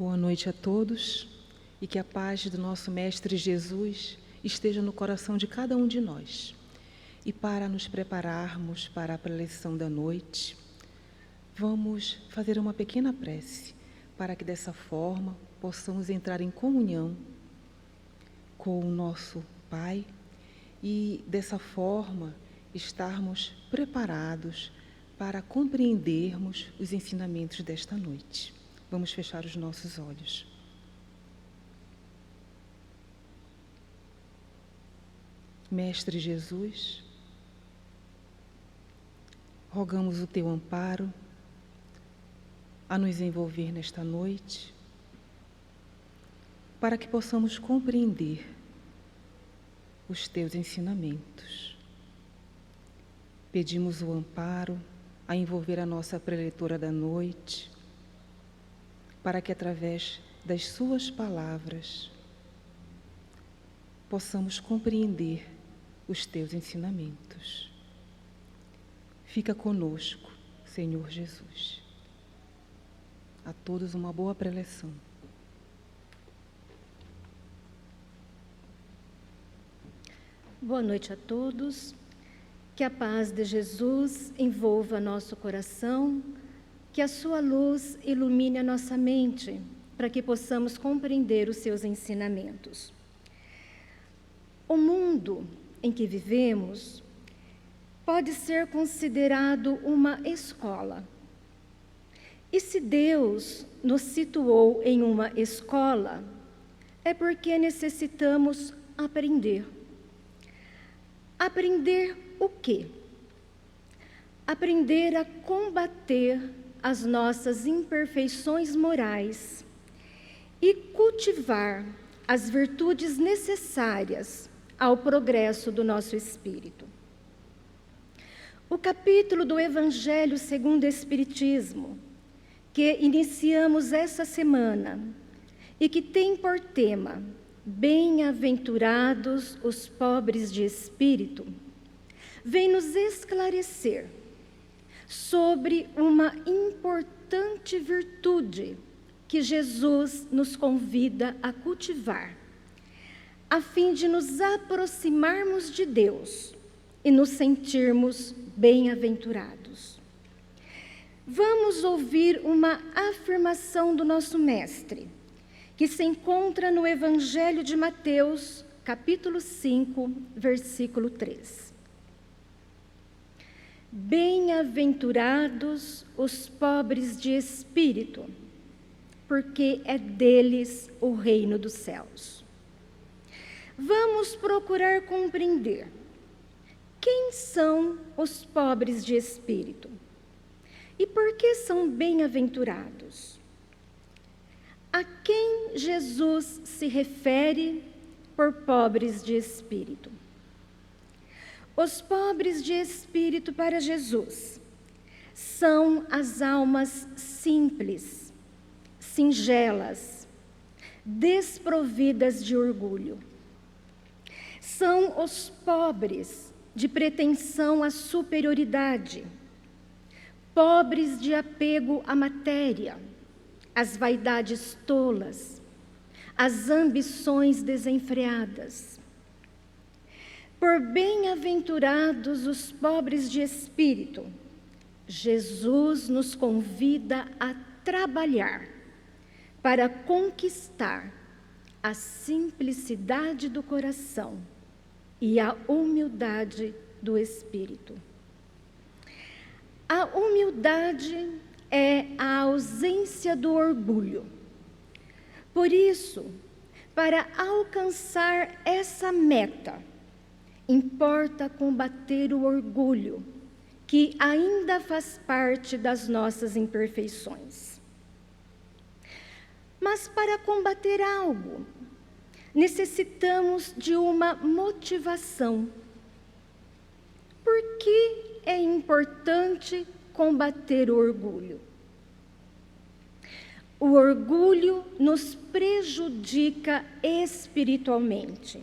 Boa noite a todos e que a paz do nosso Mestre Jesus esteja no coração de cada um de nós. E para nos prepararmos para a preleção da noite, vamos fazer uma pequena prece para que dessa forma possamos entrar em comunhão com o nosso Pai e dessa forma estarmos preparados para compreendermos os ensinamentos desta noite. Vamos fechar os nossos olhos. Mestre Jesus, rogamos o Teu amparo a nos envolver nesta noite, para que possamos compreender os Teus ensinamentos. Pedimos o amparo a envolver a nossa preletora da noite, para que através das Suas palavras possamos compreender os Teus ensinamentos. Fica conosco, Senhor Jesus. A todos uma boa preleção. Boa noite a todos. Que a paz de Jesus envolva nosso coração, que a sua luz ilumine a nossa mente, para que possamos compreender os seus ensinamentos. O mundo em que vivemos pode ser considerado uma escola. E se Deus nos situou em uma escola, é porque necessitamos aprender. Aprender o quê? Aprender a combater as nossas imperfeições morais e cultivar as virtudes necessárias ao progresso do nosso espírito. O capítulo do Evangelho segundo o Espiritismo, que iniciamos essa semana e que tem por tema Bem-aventurados os pobres de espírito, vem nos esclarecer sobre uma importante virtude que Jesus nos convida a cultivar, a fim de nos aproximarmos de Deus e nos sentirmos bem-aventurados. Vamos ouvir uma afirmação do nosso Mestre, que se encontra no Evangelho de Mateus, capítulo 5, versículo 3. Bem-aventurados os pobres de espírito, porque é deles o reino dos céus. Vamos procurar compreender quem são os pobres de espírito e por que são bem-aventurados. A quem Jesus se refere por pobres de espírito? Os pobres de espírito para Jesus são as almas simples, singelas, desprovidas de orgulho. São os pobres de pretensão à superioridade, pobres de apego à matéria, às vaidades tolas, às ambições desenfreadas. Por bem-aventurados os pobres de espírito, Jesus nos convida a trabalhar para conquistar a simplicidade do coração e a humildade do espírito. A humildade é a ausência do orgulho. Por isso, para alcançar essa meta, importa combater o orgulho, que ainda faz parte das nossas imperfeições. Mas para combater algo, necessitamos de uma motivação. Por que é importante combater o orgulho? O orgulho nos prejudica espiritualmente.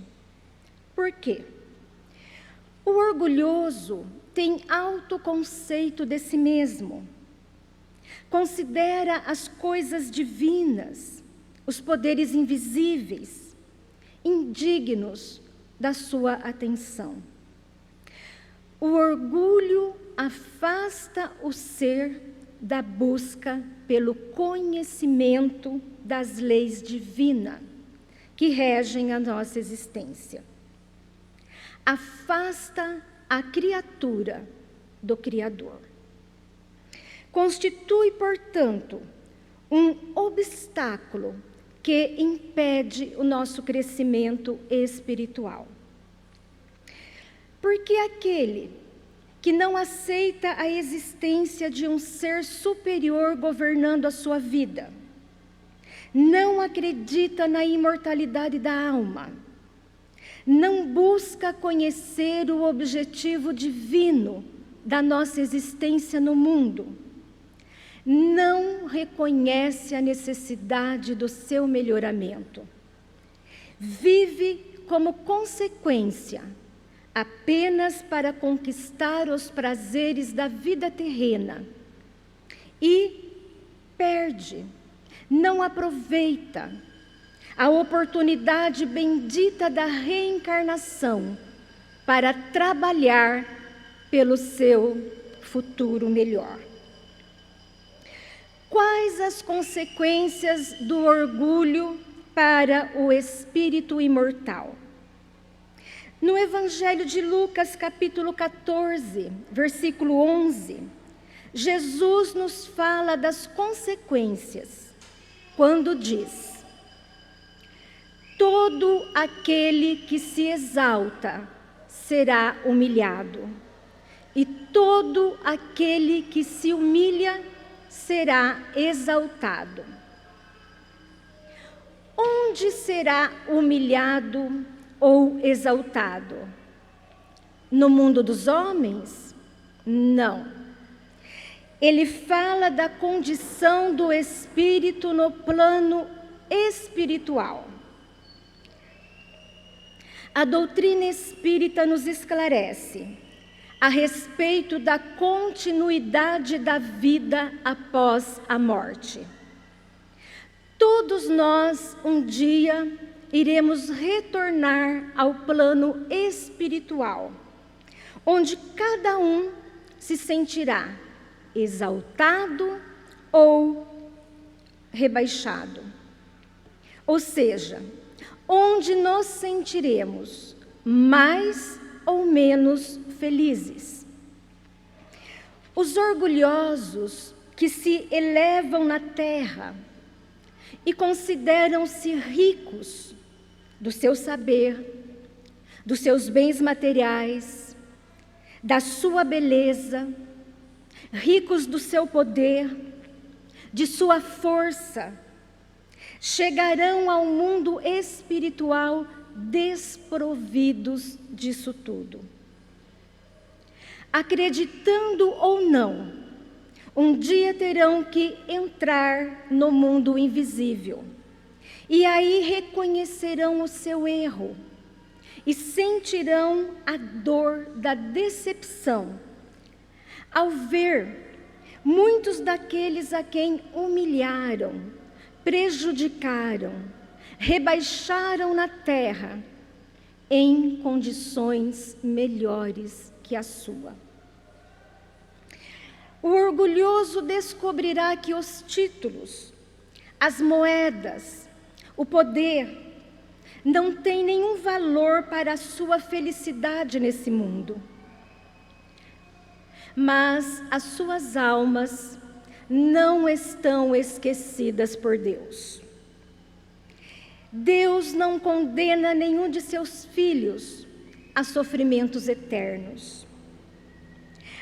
Por quê? O orgulhoso tem autoconceito de si mesmo, considera as coisas divinas os poderes invisíveis, indignos da sua atenção. O orgulho afasta o ser da busca pelo conhecimento das leis divinas que regem a nossa existência. Afasta a criatura do Criador. Constitui, portanto, um obstáculo que impede o nosso crescimento espiritual. Porque aquele que não aceita a existência de um ser superior governando a sua vida, não acredita na imortalidade da alma, não busca conhecer o objetivo divino da nossa existência no mundo, não reconhece a necessidade do seu melhoramento, vive como consequência apenas para conquistar os prazeres da vida terrena e perde, não aproveita a oportunidade bendita da reencarnação para trabalhar pelo seu futuro melhor. Quais as consequências do orgulho para o espírito imortal? No Evangelho de Lucas, capítulo 14, versículo 11, Jesus nos fala das consequências, quando diz: todo aquele que se exalta será humilhado, e todo aquele que se humilha será exaltado. Onde será humilhado ou exaltado? No mundo dos homens? Não. Ele fala da condição do espírito no plano espiritual. A doutrina espírita nos esclarece a respeito da continuidade da vida após a morte. Todos nós, um dia, iremos retornar ao plano espiritual, onde cada um se sentirá exaltado ou rebaixado. Ou seja, onde nos sentiremos mais ou menos felizes. Os orgulhosos que se elevam na terra e consideram-se ricos do seu saber, dos seus bens materiais, da sua beleza, ricos do seu poder, de sua força, chegarão ao mundo espiritual desprovidos disso tudo. Acreditando ou não, um dia terão que entrar no mundo invisível, e aí reconhecerão o seu erro, e sentirão a dor da decepção, ao ver muitos daqueles a quem humilharam, prejudicaram, rebaixaram na terra, em condições melhores que a sua. O orgulhoso descobrirá que os títulos, as moedas, o poder, não têm nenhum valor para a sua felicidade nesse mundo. Mas as suas almas não estão esquecidas por Deus. Deus não condena nenhum de seus filhos a sofrimentos eternos.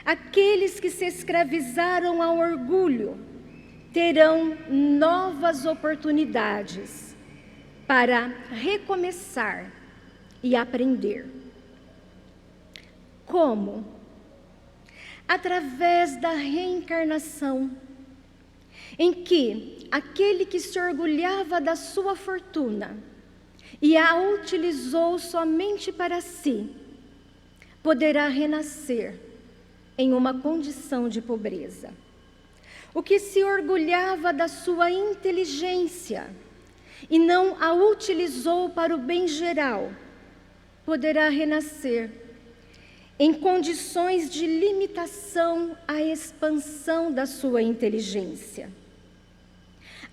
Aqueles que se escravizaram ao orgulho terão novas oportunidades para recomeçar e aprender. Como? Através da reencarnação, em que aquele que se orgulhava da sua fortuna e a utilizou somente para si, poderá renascer em uma condição de pobreza. O que se orgulhava da sua inteligência e não a utilizou para o bem geral, poderá renascer em condições de limitação à expansão da sua inteligência.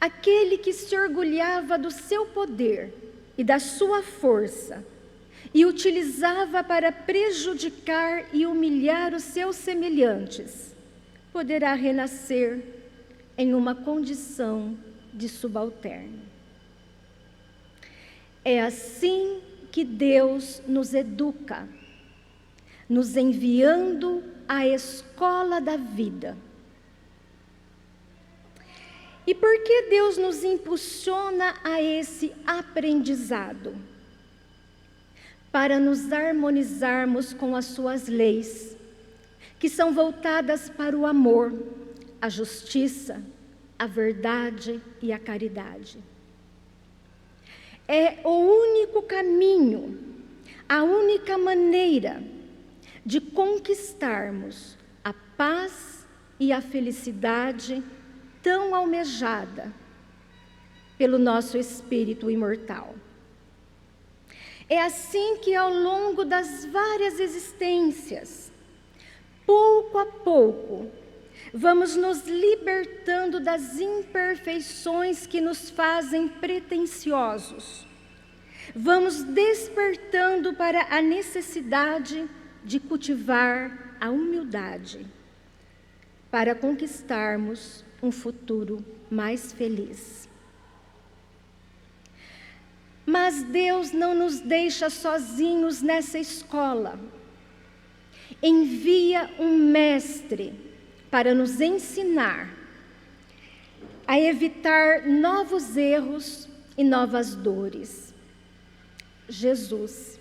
Aquele que se orgulhava do seu poder e da sua força e utilizava para prejudicar e humilhar os seus semelhantes, poderá renascer em uma condição de subalterno. É assim que Deus nos educa, nos enviando à escola da vida. E por que Deus nos impulsiona a esse aprendizado? Para nos harmonizarmos com as suas leis, que são voltadas para o amor, a justiça, a verdade e a caridade. É o único caminho, a única maneira de conquistarmos a paz e a felicidade tão almejada pelo nosso espírito imortal. É assim que, ao longo das várias existências, pouco a pouco, vamos nos libertando das imperfeições que nos fazem pretensiosos. Vamos despertando para a necessidade de cultivar a humildade, para conquistarmos um futuro mais feliz. Mas Deus não nos deixa sozinhos nessa escola. Envia um mestre para nos ensinar a evitar novos erros e novas dores. Jesus.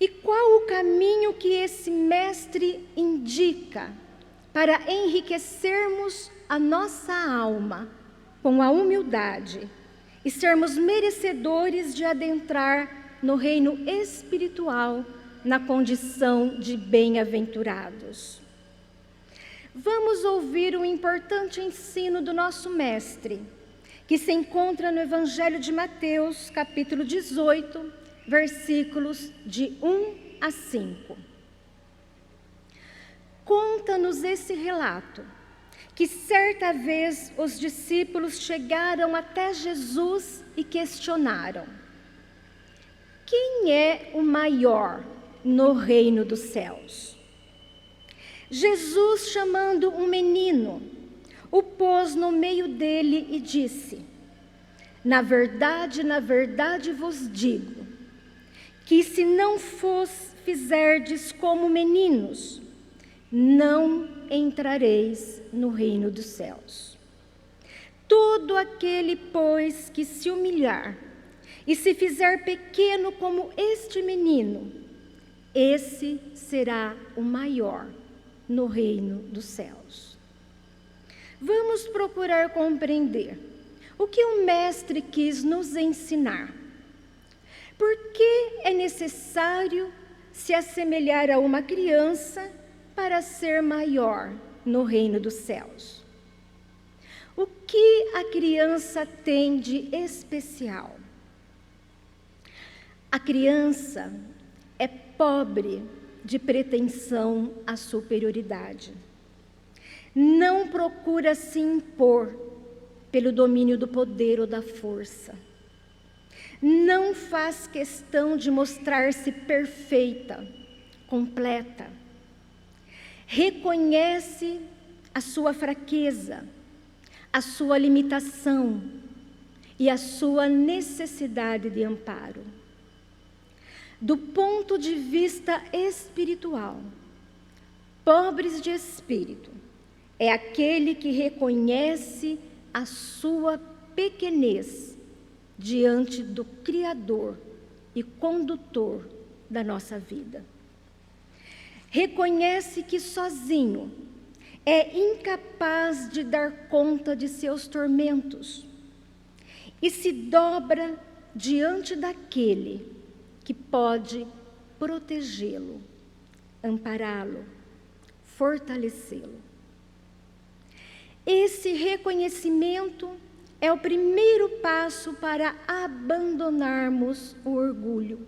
E qual o caminho que esse mestre indica para enriquecermos a nossa alma com a humildade e sermos merecedores de adentrar no reino espiritual na condição de bem-aventurados? Vamos ouvir um importante ensino do nosso mestre, que se encontra no Evangelho de Mateus, capítulo 18, versículos de 1 a 5. Conta-nos esse relato, que certa vez os discípulos chegaram até Jesus e questionaram: quem é o maior no reino dos céus? Jesus, chamando um menino, o pôs no meio dele e disse: na verdade vos digo, que se não fizerdes como meninos, não entrareis no reino dos céus. Todo aquele, pois, que se humilhar e se fizer pequeno como este menino, esse será o maior no reino dos céus. Vamos procurar compreender o que o mestre quis nos ensinar. Por que é necessário se assemelhar a uma criança para ser maior no reino dos céus? O que a criança tem de especial? A criança é pobre de pretensão à superioridade. Não procura se impor pelo domínio do poder ou da força. Não faz questão de mostrar-se perfeita, completa. Reconhece a sua fraqueza, a sua limitação e a sua necessidade de amparo. Do ponto de vista espiritual, pobres de espírito é aquele que reconhece a sua pequenez diante do Criador e condutor da nossa vida. Reconhece que sozinho é incapaz de dar conta de seus tormentos e se dobra diante daquele que pode protegê-lo, ampará-lo, fortalecê-lo. Esse reconhecimento é o primeiro passo para abandonarmos o orgulho.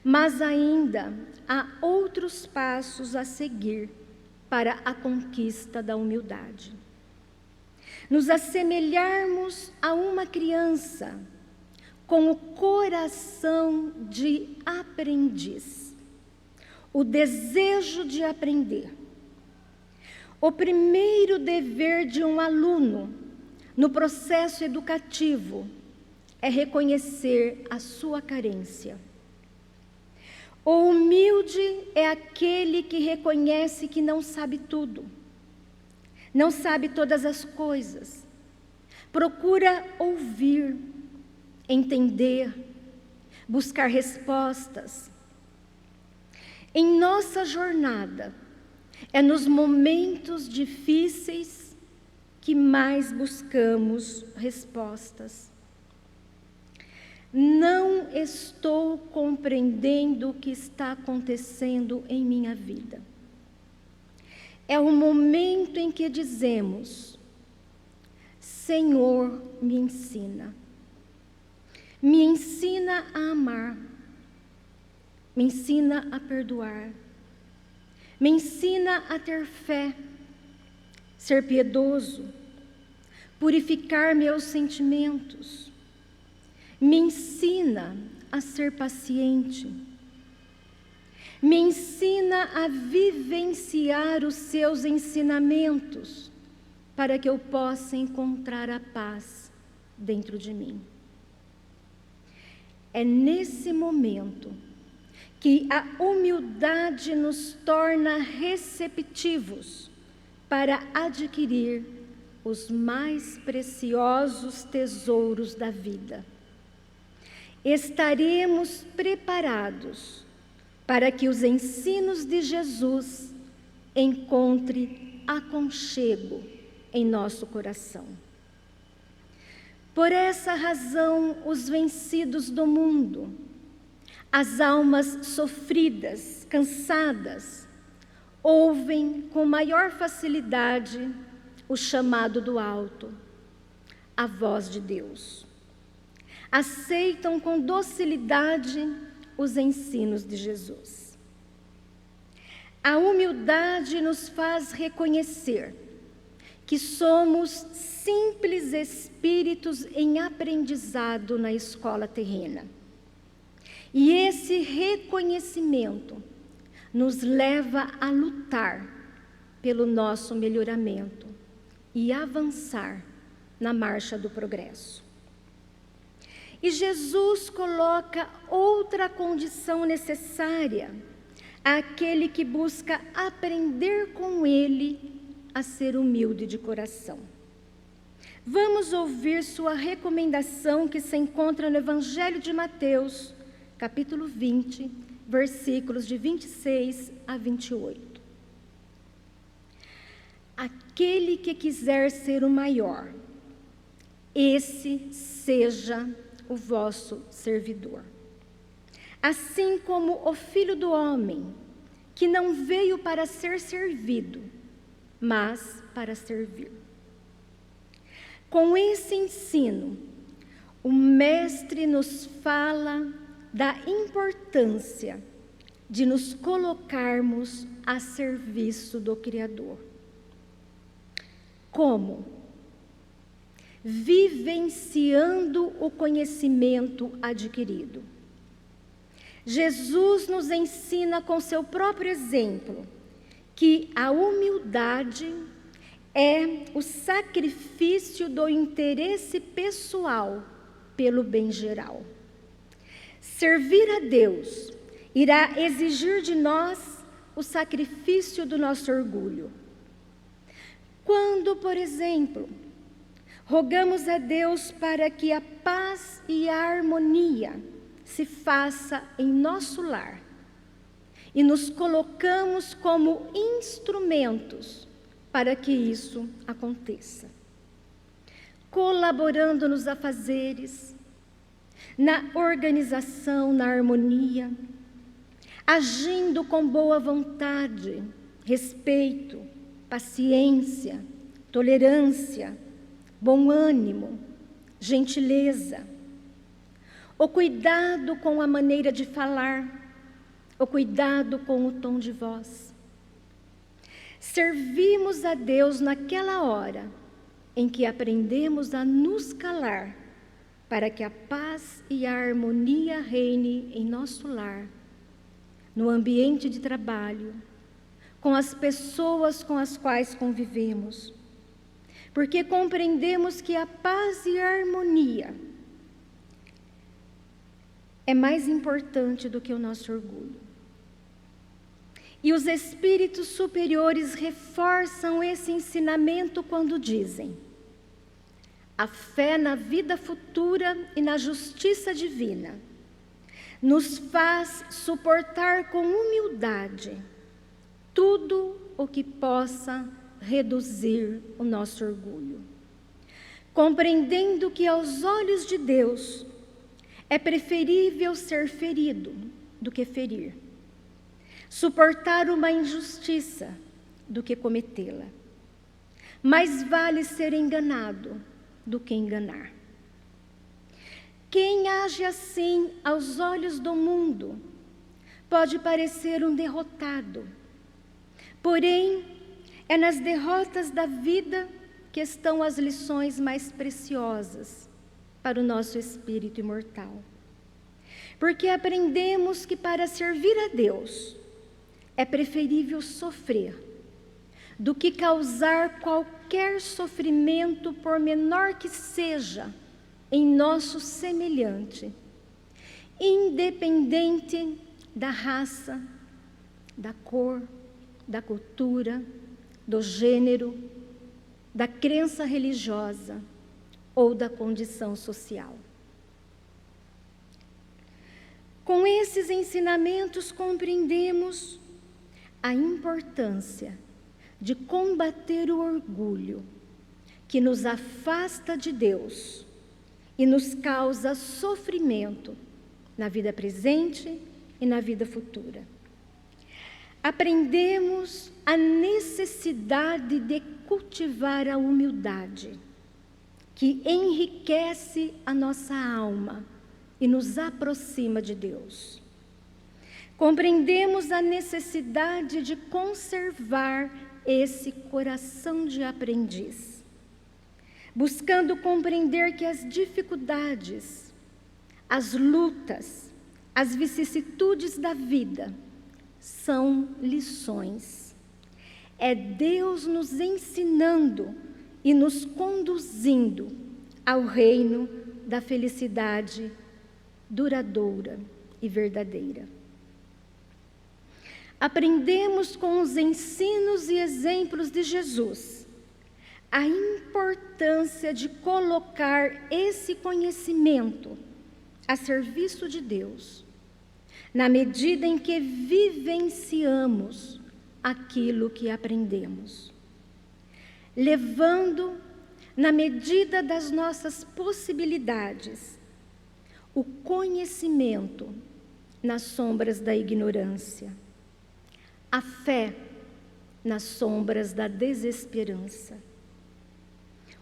Mas ainda há outros passos a seguir para a conquista da humildade. Nos assemelharmos a uma criança com o coração de aprendiz, o desejo de aprender. O primeiro dever de um aluno no processo educativo é reconhecer a sua carência. O humilde é aquele que reconhece que não sabe tudo, não sabe todas as coisas, procura ouvir, entender, buscar respostas. Em nossa jornada, é nos momentos difíceis que mais buscamos respostas. Não estou compreendendo o que está acontecendo em minha vida. É o momento em que dizemos: Senhor, me ensina. Me ensina a amar. Me ensina a perdoar. Me ensina a ter fé, ser piedoso, purificar meus sentimentos. Me ensina a ser paciente. Me ensina a vivenciar os seus ensinamentos, para que eu possa encontrar a paz dentro de mim. É nesse momento que a humildade nos torna receptivos para adquirir os mais preciosos tesouros da vida. Estaremos preparados para que os ensinos de Jesus encontrem aconchego em nosso coração. Por essa razão, os vencidos do mundo, as almas sofridas, cansadas, ouvem com maior facilidade o chamado do alto, a voz de Deus. Aceitam com docilidade os ensinos de Jesus. A humildade nos faz reconhecer que somos simples espíritos em aprendizado na escola terrena. E esse reconhecimento nos leva a lutar pelo nosso melhoramento e avançar na marcha do progresso. E Jesus coloca outra condição necessária àquele que busca aprender com Ele a ser humilde de coração. Vamos ouvir sua recomendação que se encontra no Evangelho de Mateus, capítulo 20, versículos de 26 a 28. Aquele que quiser ser o maior, esse seja o vosso servidor. Assim como o Filho do Homem, que não veio para ser servido, mas para servir. Com esse ensino, o Mestre nos fala da importância de nos colocarmos a serviço do Criador. Como? Vivenciando o conhecimento adquirido. Jesus nos ensina com seu próprio exemplo que a humildade é o sacrifício do interesse pessoal pelo bem geral. Servir a Deus irá exigir de nós o sacrifício do nosso orgulho. Quando, por exemplo, rogamos a Deus para que a paz e a harmonia se faça em nosso lar e nos colocamos como instrumentos para que isso aconteça, colaborando nos afazeres, na organização, na harmonia, agindo com boa vontade, respeito, paciência, tolerância, bom ânimo, gentileza, o cuidado com a maneira de falar, o cuidado com o tom de voz. Servimos a Deus naquela hora em que aprendemos a nos calar, para que a paz e a harmonia reine em nosso lar, no ambiente de trabalho, com as pessoas com as quais convivemos, porque compreendemos que a paz e a harmonia é mais importante do que o nosso orgulho. E os espíritos superiores reforçam esse ensinamento quando dizem: a fé na vida futura e na justiça divina nos faz suportar com humildade tudo o que possa reduzir o nosso orgulho, compreendendo que aos olhos de Deus é preferível ser ferido do que ferir, suportar uma injustiça do que cometê-la. Mais vale ser enganado do que enganar. Quem age assim aos olhos do mundo pode parecer um derrotado, porém é nas derrotas da vida que estão as lições mais preciosas para o nosso espírito imortal. Porque aprendemos que para servir a Deus é preferível sofrer do que causar qualquer sofrimento, por menor que seja, em nosso semelhante, independente da raça, da cor, da cultura, do gênero, da crença religiosa ou da condição social. Com esses ensinamentos compreendemos a importância de combater o orgulho que nos afasta de Deus e nos causa sofrimento na vida presente e na vida futura. Aprendemos a necessidade de cultivar a humildade, que enriquece a nossa alma e nos aproxima de Deus. Compreendemos a necessidade de conservar esse coração de aprendiz, buscando compreender que as dificuldades, as lutas, as vicissitudes da vida são lições. É Deus nos ensinando e nos conduzindo ao reino da felicidade duradoura e verdadeira. Aprendemos com os ensinos e exemplos de Jesus a importância de colocar esse conhecimento a serviço de Deus, na medida em que vivenciamos aquilo que aprendemos, levando, na medida das nossas possibilidades, o conhecimento nas sombras da ignorância, a fé nas sombras da desesperança,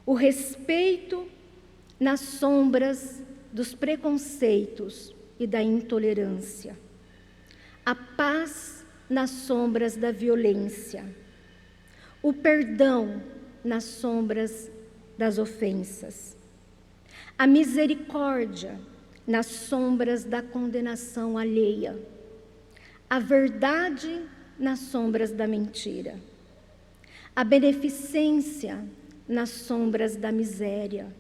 o respeito nas sombras dos preconceitos e da intolerância, a paz nas sombras da violência, o perdão nas sombras das ofensas, a misericórdia nas sombras da condenação alheia, a verdade nas sombras da mentira, a beneficência nas sombras da miséria,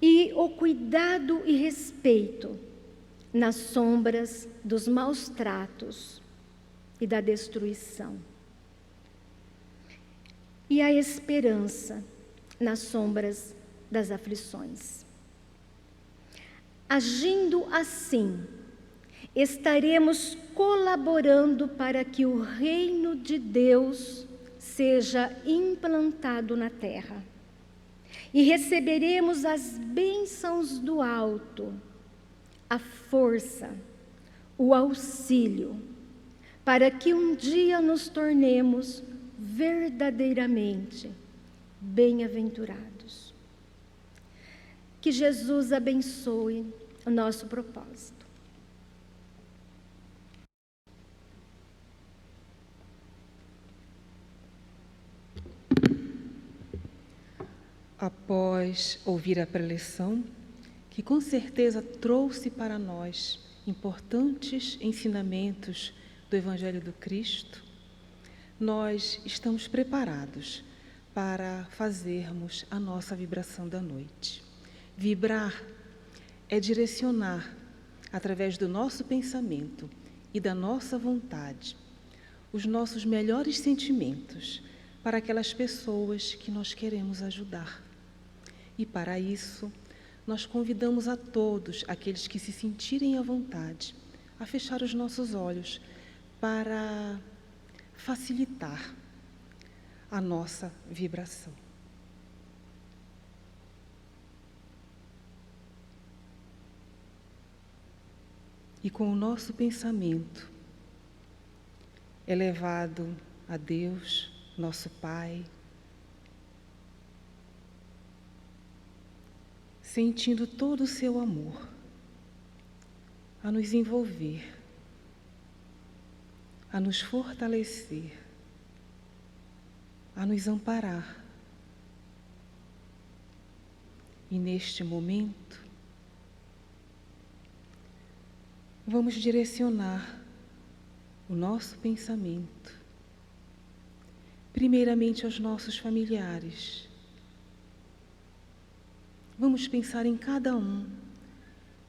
e o cuidado e respeito nas sombras dos maus tratos e da destruição, e a esperança nas sombras das aflições. Agindo assim, estaremos colaborando para que o reino de Deus seja implantado na terra, e receberemos as bênçãos do alto, a força, o auxílio, para que um dia nos tornemos verdadeiramente bem-aventurados. Que Jesus abençoe o nosso propósito. Após ouvir a preleção, que com certeza trouxe para nós importantes ensinamentos do Evangelho do Cristo, nós estamos preparados para fazermos a nossa vibração da noite. Vibrar é direcionar, através do nosso pensamento e da nossa vontade, os nossos melhores sentimentos para aquelas pessoas que nós queremos ajudar. E para isso, nós convidamos a todos aqueles que se sentirem à vontade a fechar os nossos olhos para facilitar a nossa vibração. E com o nosso pensamento elevado a Deus, nosso Pai, sentindo todo o seu amor a nos envolver, a nos fortalecer, a nos amparar. E neste momento, vamos direcionar o nosso pensamento, primeiramente aos nossos familiares. Vamos pensar em cada um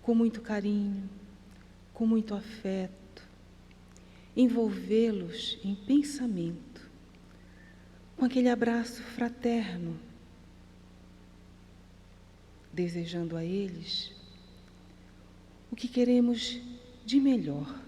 com muito carinho, com muito afeto, envolvê-los em pensamento, com aquele abraço fraterno, desejando a eles o que queremos de melhor.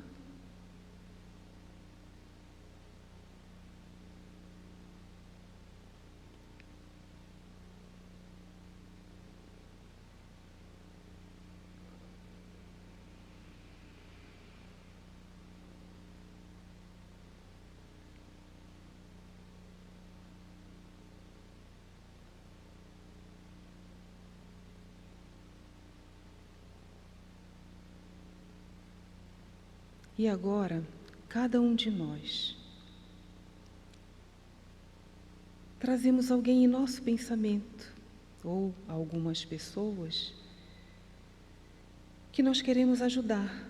E agora, cada um de nós, trazemos alguém em nosso pensamento, ou algumas pessoas, que nós queremos ajudar.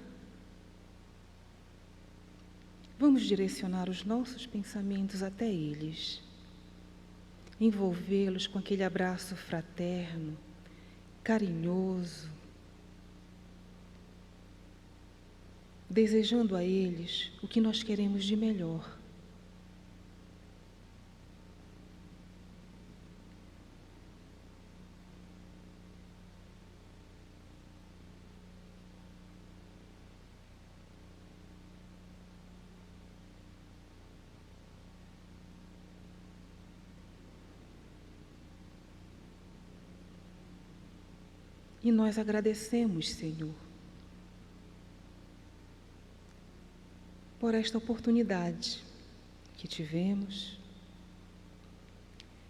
Vamos direcionar os nossos pensamentos até eles, envolvê-los com aquele abraço fraterno, carinhoso, desejando a eles o que nós queremos de melhor. E nós agradecemos, Senhor, por esta oportunidade que tivemos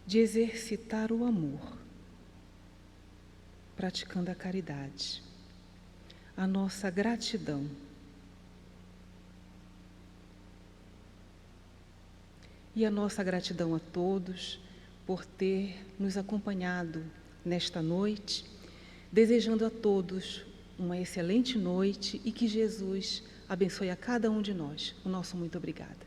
de exercitar o amor, praticando a caridade, a nossa gratidão. E a nossa gratidão a todos por ter nos acompanhado nesta noite, desejando a todos uma excelente noite e que Jesus abençoe a cada um de nós. O nosso muito obrigada.